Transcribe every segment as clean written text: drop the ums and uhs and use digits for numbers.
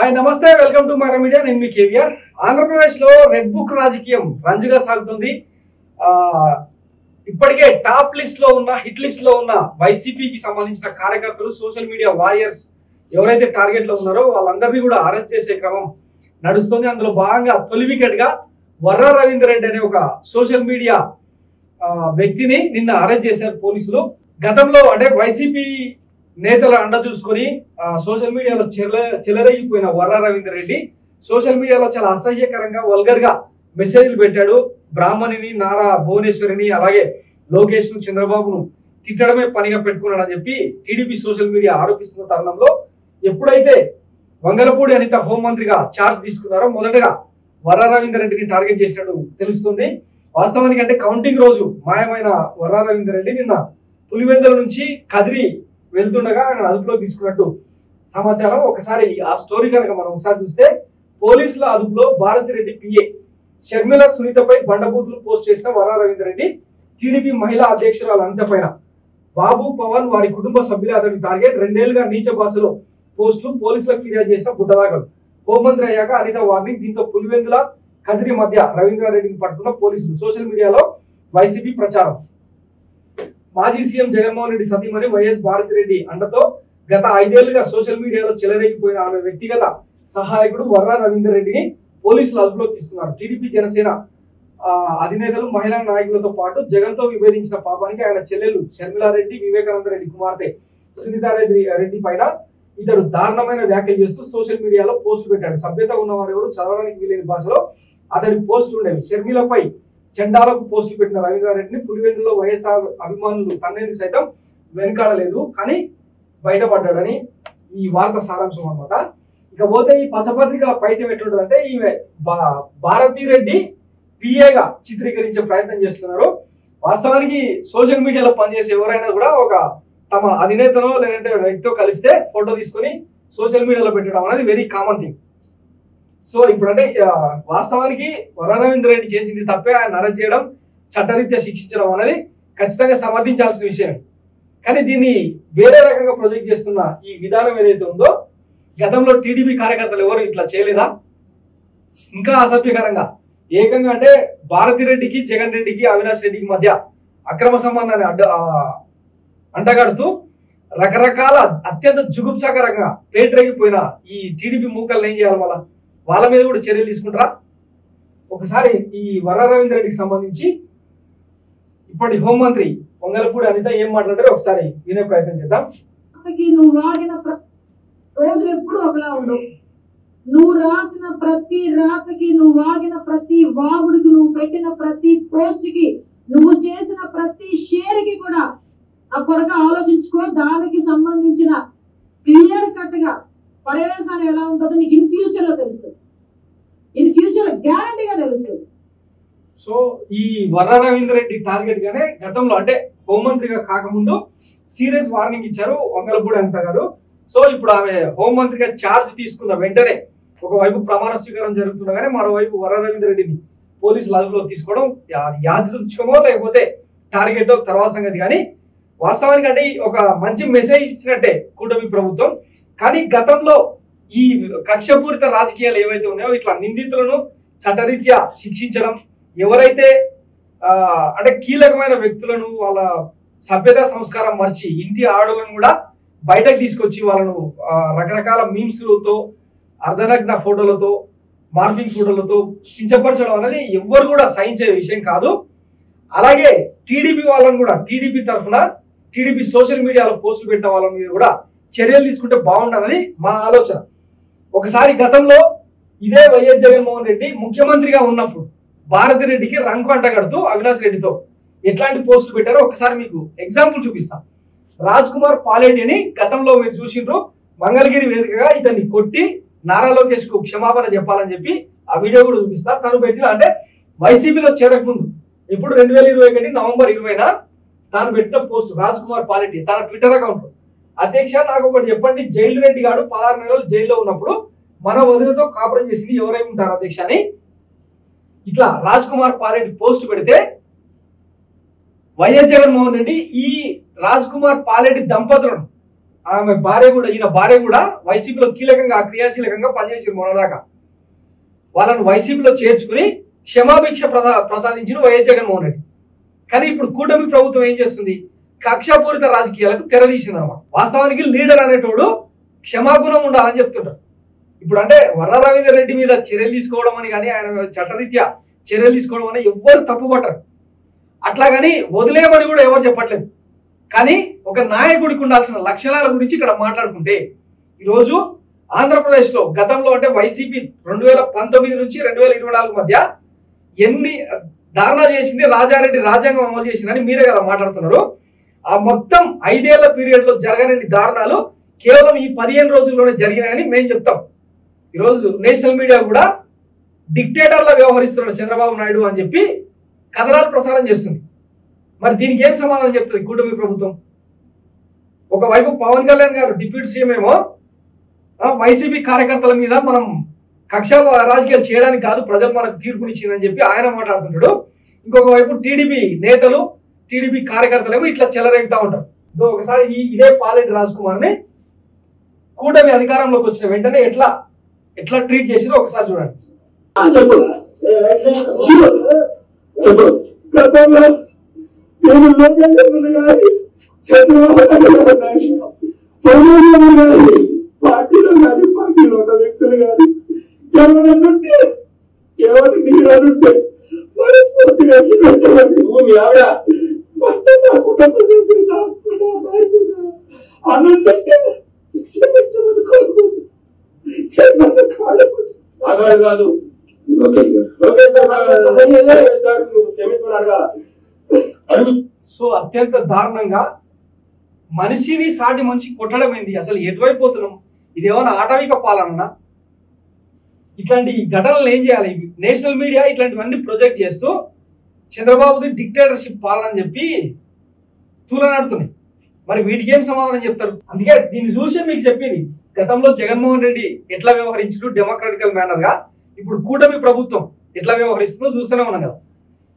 Hi నమస్తే, welcome to Mara media. నేను మీ కేవీఆర్. ఆంధ్రప్రదేశ్ లో రెడ్ బుక్ రాజకీయం రంజుగా సాగుతుంది. ఇప్పటికే టాప్ లిస్ట్ లో ఉన్న హిట్ లిస్ట్ లో ఉన్న వైసీపీకి సంబంధించిన కార్యకర్తలు, సోషల్ మీడియా వారియర్స్ ఎవరైతే టార్గెట్ లో ఉన్నారో వాళ్ళందరినీ కూడా అరెస్ట్ చేసే క్రమం నడుస్తుంది. అందులో భాగంగా తొలి వికెట్ గా వర్ర రవీందర్ రెడ్డి అనే ఒక సోషల్ మీడియా వ్యక్తిని నిన్న అరెస్ట్ చేశారు పోలీసులు. గతంలో అంటే వైసీపీ నేతల అండ చూసుకొని సోషల్ మీడియాలో చెలరేగిపోయిన వర్ర రవీందర్ రెడ్డి సోషల్ మీడియాలో చాలా అసహ్యకరంగా వల్గర్ గా మెసేజ్లు పెట్టాడు. బ్రాహ్మణిని, నారా భువనేశ్వరిని, అలాగే లోకేష్ ను, చంద్రబాబును తిట్టడమే పనిగా పెట్టుకున్నాడని చెప్పి టీడీపీ సోషల్ మీడియా ఆరోపిస్తున్న తరుణంలో ఎప్పుడైతే వంగలపూడి అనిత హోంమంత్రిగా ఛార్జ్ తీసుకున్నారో మొదటగా వర్ర రవీందర్ రెడ్డిని టార్గెట్ చేసినట్టు తెలుస్తుంది. వాస్తవానికి అంటే కౌంటింగ్ రోజు మాయమైన వర్ర రవీందర్ రెడ్డి నిన్న పులివెందుల నుంచి కదిరి వెళ్తుండగా ఆయన అదుపులో తీసుకున్నట్టు సమాచారం. ఒకసారి ఆ స్టోరీ కనుక మనం ఒకసారి చూస్తే, పోలీసుల అదుపులో భారతిరెడ్డి పిఏ షర్మిల సునీతపై బండబూతులు పోస్ట్ చేసిన వర్ర రవీందర్ రెడ్డి టీడీపీ మహిళా అధ్యక్షురాలు అనిత పైన బాబు, పవన్, వారి కుటుంబ సభ్యులే అతడి టార్గెట్. 2 ఏళ్లుగా నీచ భాషలో పోస్టులు, పోలీసులకు ఫిర్యాదు చేసిన గుడ్డదాగలు. హోంమంత్రి అయ్యాక అనిత వార్నింగ్. దీంతో పులివెందుల కదిరి మధ్య రవీంద్రారెడ్డిని పట్టుకున్న పోలీసులు. సోషల్ మీడియాలో వైసీపీ ప్రచారం. మాజీ సీఎం జగన్మోహన్ రెడ్డి సతీమణి వైఎస్ భారతిరెడ్డి అండతో గత 5 ఏళ్లుగా సోషల్ మీడియాలో చెలరేగిపోయిన ఆమె వ్యక్తిగత సహాయకుడు వర్ర రవీందర్ రెడ్డిని పోలీసులు అదుపులోకి తీసుకున్నారు. టీడీపీ, జనసేన అధినేతలు, మహిళా నాయకులతో పాటు జగన్ తో విభేదించిన పాపానికి ఆయన చెల్లెలు షర్మిలారెడ్డి, వివేకానంద రెడ్డి కుమార్తె సునీతారెడ్డి పైన ఇతడు దారుణమైన వ్యాఖ్యలు చేస్తూ సోషల్ మీడియాలో పోస్టులు పెట్టాడు. సభ్యత ఉన్నవారు ఎవరు చదవడానికి వీలేని భాషలో అతడి పోస్టులు ఉండేవి. షర్మిలపై చండాలకు పోస్టులు పెట్టిన రవీంద్రారెడ్డిని పులివెందులో వైఎస్ఆర్ అభిమానులు తన్నేందుకు సైతం వెనకాడలేదు, కానీ బయటపడ్డాడని ఈ వార్త సారాంశం అన్నమాట. ఇకపోతే ఈ పచ్చపత్రిక పైత్యం ఎట్లుంటుందంటే, ఈమె భారతిరెడ్డి పిఏగా చిత్రీకరించే ప్రయత్నం చేస్తున్నారు. వాస్తవానికి సోషల్ మీడియాలో పనిచేసే ఎవరైనా కూడా ఒక తమ అధినేతనో లేదంటే వ్యక్తితో కలిస్తే ఫోటో తీసుకొని సోషల్ మీడియాలో పెట్టడం అనేది వెరీ కామన్ థింగ్. సో ఇప్పుడంటే వాస్తవానికి వర్ర రవీందర్ రెడ్డి చేసింది తప్పే. ఆయన అరెస్ట్ చేయడం, చట్టరీత్యా శిక్షించడం అనేది ఖచ్చితంగా సమర్థించాల్సిన విషయం. కానీ దీన్ని వేరే రకంగా ప్రొజెక్ట్ చేస్తున్న ఈ విధానం ఏదైతే ఉందో, గతంలో టీడీపీ కార్యకర్తలు ఎవరు ఇట్లా చేయలేదా? ఇంకా అసభ్యకరంగా ఏకంగా అంటే భారతిరెడ్డికి, జగన్ రెడ్డికి, అవినాష్ రెడ్డికి మధ్య అక్రమ సంబంధాన్ని అంటగడుతూ రకరకాల అత్యంత జుగుప్సాకరంగా పేటరేగిపోయిన ఈ టీడీపీ మూకల్ని ఏం చేయాలి? వాళ్ళ మీద కూడా చర్యలు తీసుకుంటారా? ఒకసారి ఈ వర్ర రవీందర్ రెడ్డికి సంబంధించి ఇప్పటి హోంమంత్రి వంగలపూడి అనిత ఏం మాట్లాడారో ఒకసారి వినే ప్రయత్నం చేద్దాం. నువ్వు వాగిన రోజులు ఎప్పుడు ఒకలా ఉండవు. నువ్వు రాసిన ప్రతి రాతకి, నువ్వు వాగిన ప్రతి వాగుడికి, నువ్వు పెట్టిన ప్రతి పోస్ట్ కి, నువ్వు చేసిన ప్రతి షేర్ కి కూడా ఆ కొడుకు ఆలోచించుకో. దానికి సంబంధించిన క్లియర్ కట్ గా పర్యవేశాలు ఎలా ఉంటుందో నీకు ఇన్ ఫ్యూచర్ లో తెలుస్తుంది. ఇన్ ఫ్యూచర్ లో గ్యారంటీగా తెలుస్తుంది. సో ఈ వర్ర రవీందర్ రెడ్డి టార్గెట్ గానే గతంలో అంటే హోంమంత్రిగా కాకముందు సీరియస్ వార్నింగ్ ఇచ్చారు వంగలపూడి అనిత గారు. సో ఇప్పుడు ఆమె హోంమంత్రిగా ఛార్జ్ తీసుకున్న వెంటనే ఒకవైపు ప్రమాణ స్వీకారం జరుగుతుండగానే మరోవైపు వర్ర రవీందర్ రెడ్డిని పోలీసులు అదుపులోకి తీసుకోవడం యాదృచ్ఛికమో లేకపోతే టార్గెట్ తర్వాత సంగతి. కానీ వాస్తవానికి అంటే ఒక మంచి మెసేజ్ ఇచ్చినట్టే కూటమి ప్రభుత్వం. కానీ గతంలో ఈ కక్షపూరిత రాజకీయాలు ఏవైతే ఉన్నాయో, ఇట్లా నిందితులను చట్టరీత్యా శిక్షించడం, ఎవరైతే అంటే కీలకమైన వ్యక్తులను వాళ్ళ సభ్యత సంస్కారం మర్చి ఇంటి ఆడలను కూడా బయటకు తీసుకొచ్చి వాళ్ళను రకరకాల మీమ్స్లతో, అర్ధనగ్న ఫోటోలతో, మార్ఫింగ్ ఫోటోలతో కించపరచడం అనేది ఎవ్వరు కూడా సహించే విషయం కాదు. అలాగే టీడీపీ వాళ్ళని కూడా, టీడీపీ తరఫున టీడీపీ సోషల్ మీడియాలో పోస్టులు పెట్టిన వాళ్ళ మీద కూడా చర్యలు తీసుకుంటే బాగుంటుందని మా ఆలోచన. ఒకసారి గతంలో ఇదే వైఎస్ జగన్మోహన్ రెడ్డి ముఖ్యమంత్రిగా ఉన్నప్పుడు భారతిరెడ్డికి రంకు అంటగడుతూ అవినాష్ రెడ్డితో ఎట్లాంటి పోస్టులు పెట్టారో ఒకసారి మీకు ఎగ్జాంపుల్ చూపిస్తాం. రాజ్ కుమార్ పాలేటి అని గతంలో మీరు చూసిండ్రు, మంగళగిరి వేదికగా ఇతన్ని కొట్టి నారా లోకేష్ కు క్షమాపణ చెప్పాలని చెప్పి ఆ వీడియో కూడా చూపిస్తా. తను పెట్టిన అంటే వైసీపీలో చేరకముందు ఇప్పుడు 2021 నవంబర్ 20న తాను పెట్టిన పోస్ట్ రాజ్ కుమార్ పాలేటి తన ట్విట్టర్ అకౌంట్. అధ్యక్ష, నాకు ఒకటి చెప్పండి, జైలు రెడ్డి గారు 16 నెలలు జైల్లో ఉన్నప్పుడు మన వదినతో కాపురం చేసింది ఎవరై ఉంటారు అధ్యక్ష అని ఇట్లా రాజ్ కుమార్ పాలేటి పోస్ట్ పెడితే, వైఎస్ జగన్మోహన్ రెడ్డి ఈ రాజ్ కుమార్ పాలేటి దంపతులను ఆమె భార్య కూడా, ఈయన భార్య కూడా వైసీపీలో కీలకంగా క్రియాశీలకంగా పనిచేసారు మొన్నదాకా. వాళ్ళను వైసీపీలో చేర్చుకుని క్షమాభిక్ష ప్రసాదించిన వైఎస్ జగన్మోహన్ రెడ్డి. కానీ ఇప్పుడు కూటమి ప్రభుత్వం ఏం చేస్తుంది? కక్షాపూరిత రాజకీయాలకు తెరదీసింది అనమాట. వాస్తవానికి లీడర్ అనేటోడు క్షమాగుణం ఉండాలని చెప్తుంటారు. ఇప్పుడు అంటే వర్ర రవీందర్ రెడ్డి మీద చర్యలు తీసుకోవడం అని కానీ, ఆయన చట్టరీత్యా చర్యలు తీసుకోవడం అని ఎవ్వరు తప్పుపట్టరు. అట్లాగని వదిలేయమని కూడా ఎవరు చెప్పట్లేదు. కానీ ఒక నాయకుడికి ఉండాల్సిన లక్షణాల గురించి ఇక్కడ మాట్లాడుకుంటే, ఈరోజు ఆంధ్రప్రదేశ్లో గతంలో అంటే వైసీపీ 2019 నుంచి 2024 మధ్య ఎన్ని దారుణాలు చేసింది, రాజారెడ్డి రాజ్యాంగం అమలు చేసిందని మీరే కదా మాట్లాడుతున్నారు. ఆ మొత్తం 5 ఏళ్ల పీరియడ్ లో జరగని దారుణాలు కేవలం ఈ 15 రోజుల్లోనే జరిగినాయని మేము చెప్తాం. ఈరోజు నేషనల్ మీడియా కూడా డిక్టేటర్లా వ్యవహరిస్తున్నాడు చంద్రబాబు నాయుడు అని చెప్పి కథనాలు ప్రసారం చేస్తుంది. మరి దీనికి ఏం సమాధానం చెప్తుంది కూటమి ప్రభుత్వం? ఒకవైపు పవన్ కళ్యాణ్ గారు డిప్యూటీ సీఎం ఏమో వైసీపీ కార్యకర్తల మీద మనం కక్ష రాజకీయాలు చేయడానికి కాదు, ప్రజలు మనకు తీర్పునిచ్చిందని చెప్పి ఆయన మాట్లాడుతుంటాడు. ఇంకొక వైపు టీడీపీ నేతలు, టీడీపీ కార్యకర్తలు ఏమో ఇట్లా చెలరేగుతా ఉంటారు. ఒకసారి ఇదే పాలెటి రాజ్ కుమార్ ని కూటమి అధికారంలోకి వచ్చిన వెంటనే ఎట్లా ట్రీట్ చేసిరో ఒకసారి చూడండి. పార్టీలో ఉన్న వ్యక్తులు కానీ ఎవరంటే ఎవరు నీరంటే మనస్ఫూర్తిగా మీ ఆవిడ మొత్తం నా కుటుంబ సభ్యులు అన్నట్టు క్షమించమని కోరుకుంటున్నాను. కాదు సో అత్యంత దారుణంగా మనిషిని సాటి మనిషి కొట్టడం ఏంది? అసలు ఎటువైపు పోతున్నాం? ఇది ఏమైనా ఆటవిక పాలన? ఇట్లాంటి ఘటనలు ఏం చేయాలి? నేషనల్ మీడియా ఇట్లాంటివన్నీ ప్రొజెక్ట్ చేస్తూ చంద్రబాబుది డిక్టేటర్షిప్ పాలన అని చెప్పి తూలనాడుతున్నాయి. మరి వీటికి ఏం సమాధానం చెప్తారు? అందుకే దీన్ని చూసి మీకు చెప్పింది, గతంలో జగన్మోహన్ రెడ్డి ఎట్లా వ్యవహరించు డెమోక్రటికల్ మేనర్ గా, ఇప్పుడు కూటమి ప్రభుత్వం ఎట్లా వ్యవహరిస్తుందో చూస్తూనే ఉన్నాం కదా.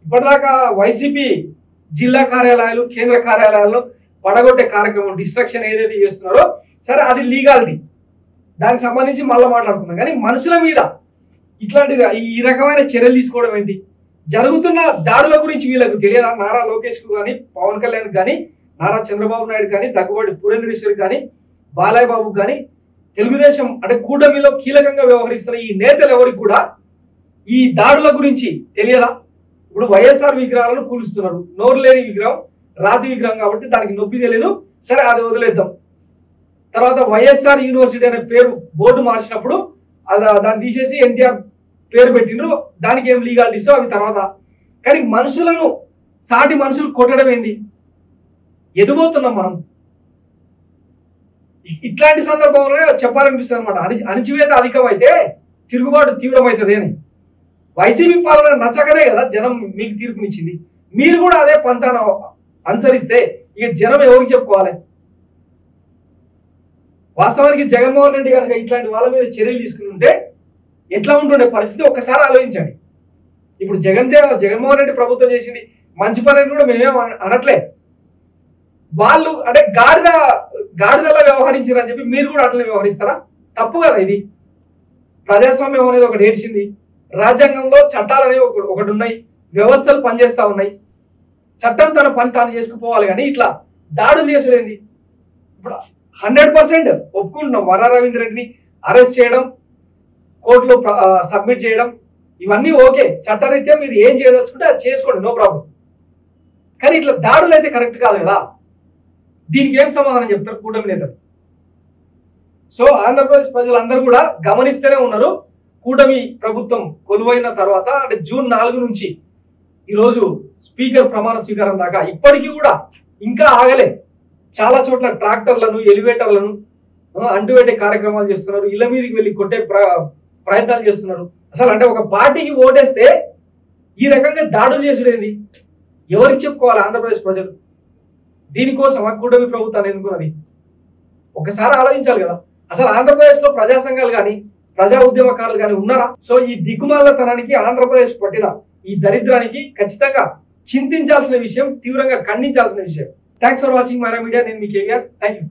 ఇప్పటిదాకా వైసీపీ జిల్లా కార్యాలయాలు, కేంద్ర కార్యాలయాల్లో పడగొట్టే కార్యక్రమం, డిస్ట్రక్షన్ ఏదైతే చేస్తున్నారో సరే అది లీగాలిటీ, దానికి సంబంధించి మళ్ళీ మాట్లాడుకుందాం. కానీ మనుషుల మీద ఇట్లాంటి ఈ రకమైన చర్యలు తీసుకోవడం ఏంటి? జరుగుతున్న దాడుల గురించి వీళ్ళకు తెలియదా? నారా లోకేష్ కు కానీ, పవన్ కళ్యాణ్ కానీ, నారా చంద్రబాబు నాయుడు కానీ, దగ్గుబాటి పురేంద్రేశ్వరి కానీ, బాలయ్య బాబు కానీ, తెలుగుదేశం అంటే కూటమిలో కీలకంగా వ్యవహరిస్తున్న ఈ నేతలు ఎవరికి కూడా ఈ దాడుల గురించి తెలియదా? ఇప్పుడు వైఎస్ఆర్ విగ్రహాలను కూలుస్తున్నారు, నోరు లేని విగ్రహం, రాతి విగ్రహం కాబట్టి దానికి నొప్పి తెలియదు, సరే అది వదిలేద్దాం. తర్వాత వైఎస్ఆర్ యూనివర్సిటీ అనే పేరు బోర్డు మార్చినప్పుడు దాన్ని తీసేసి ఎన్టీఆర్ పేరు పెట్టిండ్రు, దానికి ఏం లీగాలిటీసో అవి తర్వాత. కానీ మనుషులను, సాటి మనుషులు కొట్టడం ఏంది? ఎటుపోతున్నాం మనం? ఇట్లాంటి సందర్భంలో చెప్పాలనిపిస్తుంది అనమాట. అణిచివేత అధికమైతే తిరుగుబాటు తీవ్రమవుతుంది అని. వైసీపీ పాలన నచ్చకనే కదా జనం మీకు తీర్పునిచ్చింది. మీరు కూడా అదే పంతాను అనుసరిస్తే ఇక జనం ఎవరికి చెప్పుకోవాలి? వాస్తవానికి జగన్మోహన్ రెడ్డి కనుక ఇట్లాంటి వాళ్ళ మీద చర్యలు తీసుకుని ఉంటే ఎట్లా ఉంటుండే పరిస్థితి ఒక్కసారి ఆలోచించండి. ఇప్పుడు జగన్మోహన్ రెడ్డి ప్రభుత్వం చేసింది మంచి పని అని కూడా మేమేం అనట్లే. వాళ్ళు అంటే గాడిదలా వ్యవహరించారని చెప్పి మీరు కూడా అట్లనే వ్యవహరిస్తారా? తప్పు కదా ఇది. ప్రజాస్వామ్యం అనేది ఒకటి ఏడ్చింది, రాజ్యాంగంలో చట్టాలు అనేవి ఒకటి ఉన్నాయి, వ్యవస్థలు పనిచేస్తా ఉన్నాయి, చట్టం తన పని తాను చేసుకుపోవాలి. కానీ ఇట్లా దాడులు చేసేది ఇప్పుడు 100% ఒప్పుకుంటున్నాం. వర్ర రవీందర్ రెడ్డిని అరెస్ట్ చేయడం, కోర్టులో సబ్మిట్ చేయడం ఇవన్నీ ఓకే, చట్టరీత్యా మీరు ఏం చేయదలుచుకుంటే అది చేసుకోండి, నో ప్రాబ్లం. కానీ ఇట్లా దాడులు అయితే కరెక్ట్ కాదు కదా. దీనికి ఏం సమాధానం చెప్తారు కూటమి నేతలు? సో ఆంధ్రప్రదేశ్ ప్రజలందరూ కూడా గమనిస్తూనే ఉన్నారు. కూటమి ప్రభుత్వం కొలువైన తర్వాత అంటే జూన్ 4 నుంచి ఈరోజు స్పీకర్ ప్రమాణ స్వీకారం దాకా ఇప్పటికీ కూడా ఇంకా ఆగలే. చాలా చోట్ల ట్రాక్టర్లను, ఎలివేటర్లను అంటుపెట్టే కార్యక్రమాలు చేస్తున్నారు, ఇళ్ల మీదకి వెళ్ళి కొట్టే ప్రయత్నాలు చేస్తున్నారు. అసలు అంటే ఒక పార్టీకి ఓటేస్తే ఈ రకంగా దాడులు చేసుడేంది? ఎవరికి చెప్పుకోవాలి ఆంధ్రప్రదేశ్ ప్రజలు? దీనికోసం ఆ కూటమి ప్రభుత్వాన్ని ఎన్నుకున్నది. ఒకసారి ఆలోచించాలి కదా. అసలు ఆంధ్రప్రదేశ్ లో ప్రజా సంఘాలు కానీ, ప్రజా ఉద్యమకారులు కానీ ఉన్నారా? సో ఈ దిక్కుమాలతనానికి, ఆంధ్రప్రదేశ్ పట్టిన ఈ దరిద్రానికి ఖచ్చితంగా చింతించాల్సిన విషయం, తీవ్రంగా ఖండించాల్సిన విషయం. Thanks for watching Myra media. నేను మీ కేవీఆర్. Thank you.